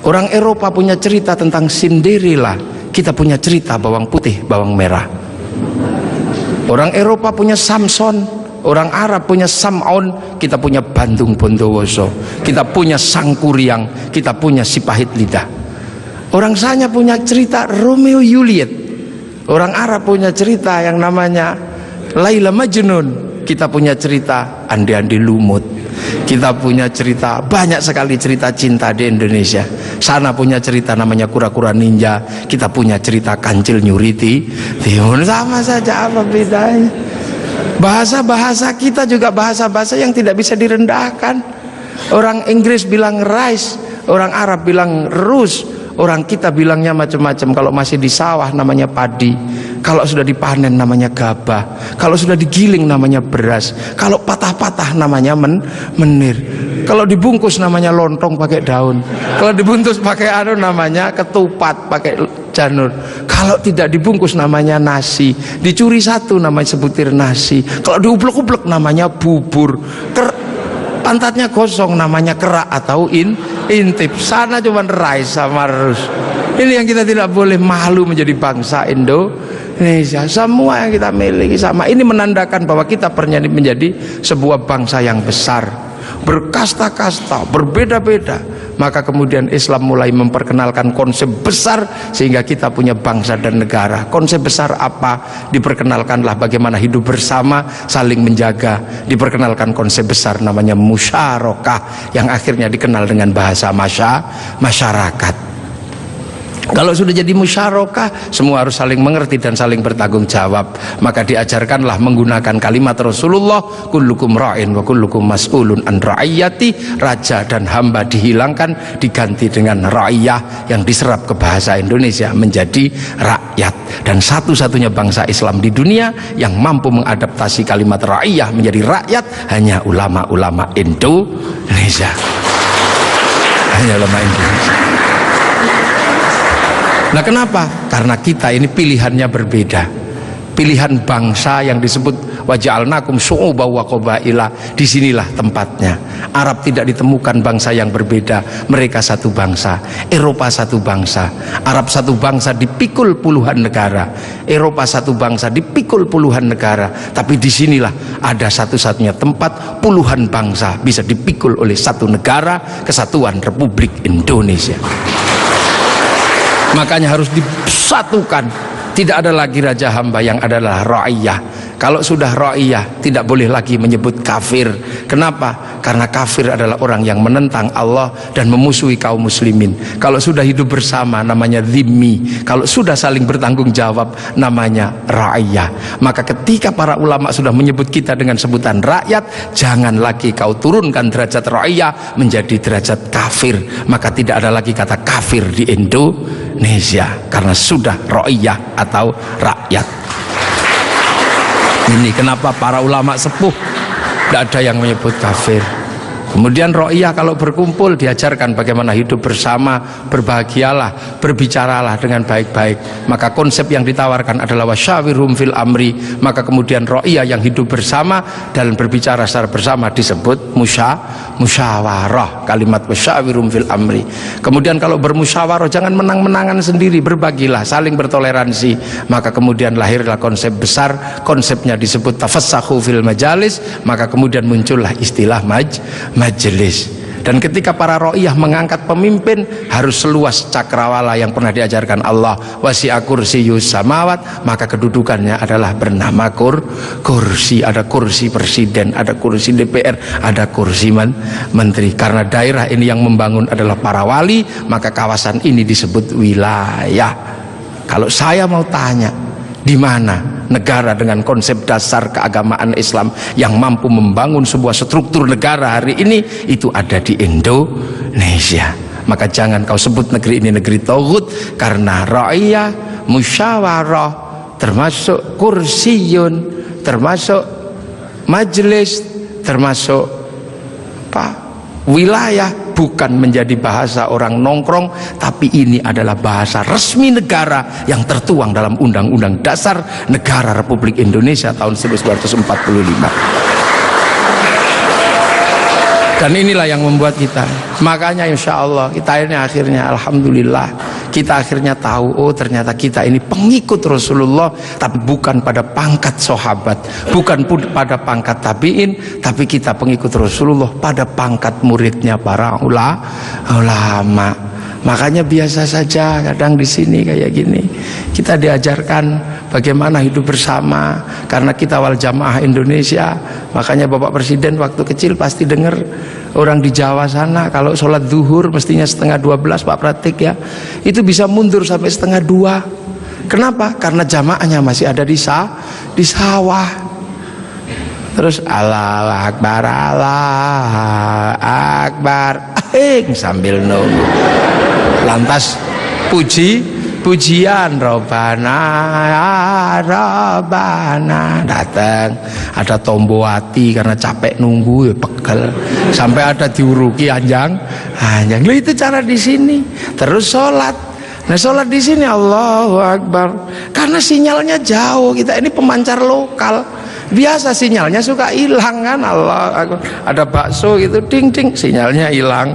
Orang Eropa punya cerita tentang Cinderella, kita punya cerita bawang putih, bawang merah. Orang Eropa punya Samson, orang Arab punya Sam'on, kita punya Bandung Bondowoso, kita punya Sangkuriang, kita punya si pahit lidah. Orang Sanya punya cerita Romeo Juliet, orang Arab punya cerita yang namanya Laila Majnun, kita punya cerita Andi-Andi Lumut, kita punya cerita, banyak sekali cerita cinta di Indonesia. Sana punya cerita namanya Kura-Kura Ninja, kita punya cerita Kancil Nyuriti. Timun, sama saja, apa bedanya? Bahasa-bahasa kita juga bahasa-bahasa yang tidak bisa direndahkan. Orang Inggris bilang rice, orang Arab bilang rus, orang kita bilangnya macam-macam. Kalau masih di sawah namanya padi, kalau sudah dipanen namanya gabah, kalau sudah digiling namanya beras, kalau patah-patah namanya menir, kalau dibungkus namanya lontong pakai daun, kalau dibungkus pakai namanya ketupat pakai janur, kalau tidak dibungkus namanya nasi, dicuri satu namanya sebutir nasi, kalau diuplek-uplek namanya bubur, pantatnya gosong namanya kerak atau intip. Sana cuma rice sama rus. Ini yang kita tidak boleh malu menjadi bangsa Indonesia. Semua yang kita miliki sama. Ini menandakan bahwa kita pernah menjadi sebuah bangsa yang besar, berkasta-kasta, berbeda-beda. Maka kemudian Islam mulai memperkenalkan konsep besar sehingga kita punya bangsa dan negara. Konsep besar apa? Diperkenalkanlah bagaimana hidup bersama, saling menjaga. Diperkenalkan konsep besar namanya musyarakah, yang akhirnya dikenal dengan bahasa masyarakat. Kalau sudah jadi musyarakah, semua harus saling mengerti dan saling bertanggung jawab. Maka diajarkanlah menggunakan kalimat Rasulullah, kullukum ra'in wa kullukum mas'ulun an ra'iyati. Raja dan hamba dihilangkan, diganti dengan ra'iyah, yang diserap ke bahasa Indonesia menjadi rakyat. Dan satu-satunya bangsa Islam di dunia yang mampu mengadaptasi kalimat ra'iyah menjadi rakyat hanya ulama-ulama Indonesia. Hanya ulama Indonesia. Nah, kenapa? Karena kita ini pilihannya berbeda. Pilihan bangsa yang disebut waja'alnakum syu'uban wa qabaila, disinilah tempatnya. Arab tidak ditemukan bangsa yang berbeda, mereka satu bangsa. Eropa satu bangsa, Arab satu bangsa dipikul puluhan negara, Eropa satu bangsa dipikul puluhan negara. Tapi disinilah ada satu-satunya tempat puluhan bangsa bisa dipikul oleh satu negara, Kesatuan Republik Indonesia. Makanya harus disatukan. Tidak ada lagi raja hamba, yang adalah ra'iyah. Kalau sudah ra'iyah, tidak boleh lagi menyebut kafir. Kenapa? Karena kafir adalah orang yang menentang Allah dan memusuhi kaum muslimin. Kalau sudah hidup bersama namanya dhimmi. Kalau sudah saling bertanggung jawab namanya ra'iyah. Maka ketika para ulama sudah menyebut kita dengan sebutan rakyat, jangan lagi kau turunkan derajat ra'iyah menjadi derajat kafir. Maka tidak ada lagi kata kafir di Indonesia, karena sudah ra'iyah atau rakyat. Ini kenapa para ulama sepuh tidak ada yang menyebut kafir. Kemudian ra'iyah kalau berkumpul diajarkan bagaimana hidup bersama, berbahagialah, berbicaralah dengan baik-baik. Maka konsep yang ditawarkan adalah wasyawirhum fil amri. Maka kemudian ra'iyah yang hidup bersama dan berbicara secara bersama disebut musyawarah. Kalimat wasyawirhum fil amri. Kemudian kalau bermusyawarah jangan menang-menangan sendiri, berbagilah, saling bertoleransi. Maka kemudian lahirlah konsep besar, konsepnya disebut tafassahu fil majalis. Maka kemudian muncullah istilah majelis. Dan ketika para ra'iyah mengangkat pemimpin, harus seluas cakrawala yang pernah diajarkan Allah, wasi'a kursiyus samawat. Maka kedudukannya adalah bernama kursi. Ada kursi presiden, ada kursi DPR, ada kursi menteri. Karena daerah ini yang membangun adalah para wali, maka kawasan ini disebut wilayah. Kalau saya mau tanya, di mana negara dengan konsep dasar keagamaan Islam yang mampu membangun sebuah struktur negara hari ini? Itu ada di Indonesia. Maka jangan kau sebut negeri ini negeri tauhid, karena ra'iyah, musyawarah, termasuk kursiyun, termasuk majelis, termasuk wilayah, bukan menjadi bahasa orang nongkrong, tapi ini adalah bahasa resmi negara yang tertuang dalam Undang-Undang Dasar Negara Republik Indonesia tahun 1945. Dan inilah yang membuat kita, makanya insya Allah kita ini akhirnya alhamdulillah kita akhirnya tahu, oh ternyata kita ini pengikut Rasulullah, tapi bukan pada pangkat sahabat, bukan pun pada pangkat tabiin, tapi kita pengikut Rasulullah pada pangkat muridnya para ulama. Makanya biasa saja kadang di sini kayak gini kita diajarkan bagaimana hidup bersama, karena kita wal jamaah Indonesia. Makanya Bapak Presiden waktu kecil pasti dengar orang di Jawa sana kalau sholat zuhur mestinya 11:30, Pak Pratik ya, itu bisa mundur sampai 1:30. Kenapa? Karena jamaahnya masih ada di sawah. Terus Allahu Akbar, Allahu Akbar, sambil nunggu. Lantas pujian Robana datang, ada tombowati karena capek nunggu ya pegel, sampai ada diuruki anjang. Itu cara di sini. Terus sholat. Nah sholat di sini Allahu Akbar, karena sinyalnya jauh, kita ini pemancar lokal. Biasa sinyalnya suka hilang kan. Allah Akbar. Ada bakso gitu ding ding sinyalnya hilang.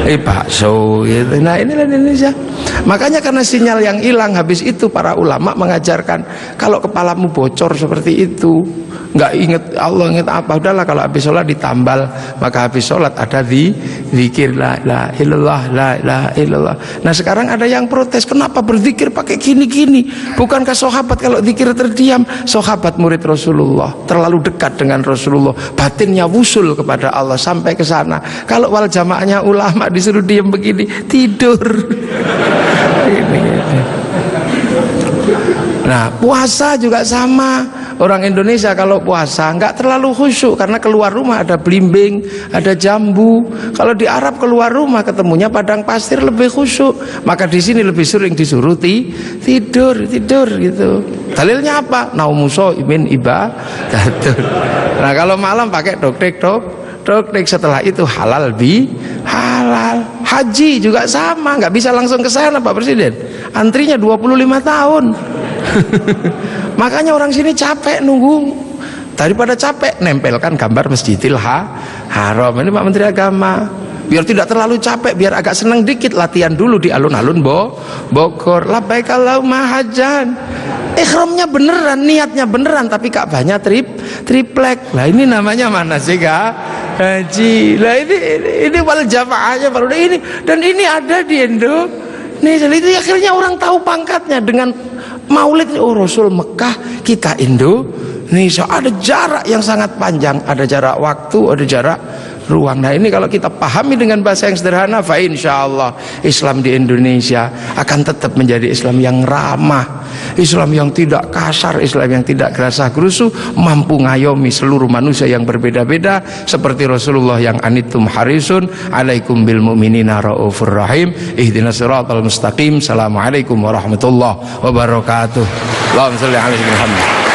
Bakso gitu. Nah inilah Indonesia. Makanya karena sinyal yang hilang, habis itu para ulama mengajarkan kalau kepalamu bocor seperti itu, nggak inget Allah, inget apa, udahlah kalau habis sholat ditambal, maka habis sholat ada zikir la ilaha illallah, la ilaha illallah. Nah sekarang ada yang protes, kenapa berzikir pakai gini-gini? Bukankah sahabat kalau zikir terdiam? Sahabat murid Rasulullah terlalu dekat dengan Rasulullah, batinnya wusul kepada Allah sampai ke sana. Kalau wal jamaahnya ulama disuruh diam begini, tidur. Nah puasa juga sama. Orang Indonesia kalau puasa nggak terlalu khusyuk karena keluar rumah ada belimbing, ada jambu. Kalau di Arab keluar rumah ketemunya padang pasir lebih khusyuk. Maka di sini lebih sering disuruh tidur gitu. Dalilnya apa? Naumuso imin ibadatun. Nah kalau malam pakai doktek. Setelah itu halal halal. Haji juga sama, nggak bisa langsung ke sana Pak Presiden. Antrinya 25 tahun. Makanya orang sini capek nunggu. Daripada capek, nempelkan gambar Masjidil Haram. Ini Pak Menteri Agama. Biar tidak terlalu capek, biar agak senang dikit, latihan dulu di alun-alun Bogor. Labbaik Allahumma hajjan. Ihramnya beneran, niatnya beneran, tapi Ka'bahnya triplek. Lah ini namanya mana sih haji. Lah ini wal jamaahnya baru ini, dan ini ada di Indonesia. Itu akhirnya orang tahu pangkatnya dengan Maulid. Oh Rasul Mekah, kita Indonesia. Ada jarak yang sangat panjang, ada jarak waktu, ada jarak ruang. Nah ini kalau kita pahami dengan bahasa yang sederhana, fa insyaallah Islam di Indonesia akan tetap menjadi Islam yang ramah, Islam yang tidak kasar, Islam yang tidak gerasah gerusu, mampu ngayomi seluruh manusia yang berbeda-beda, seperti Rasulullah yang anittum harisun alaikum bil mu'minina raufur rahim ihdinas siratal mustaqim. Assalamualaikum warahmatullahi wabarakatuh. Allahumma shalli ala Muhammad.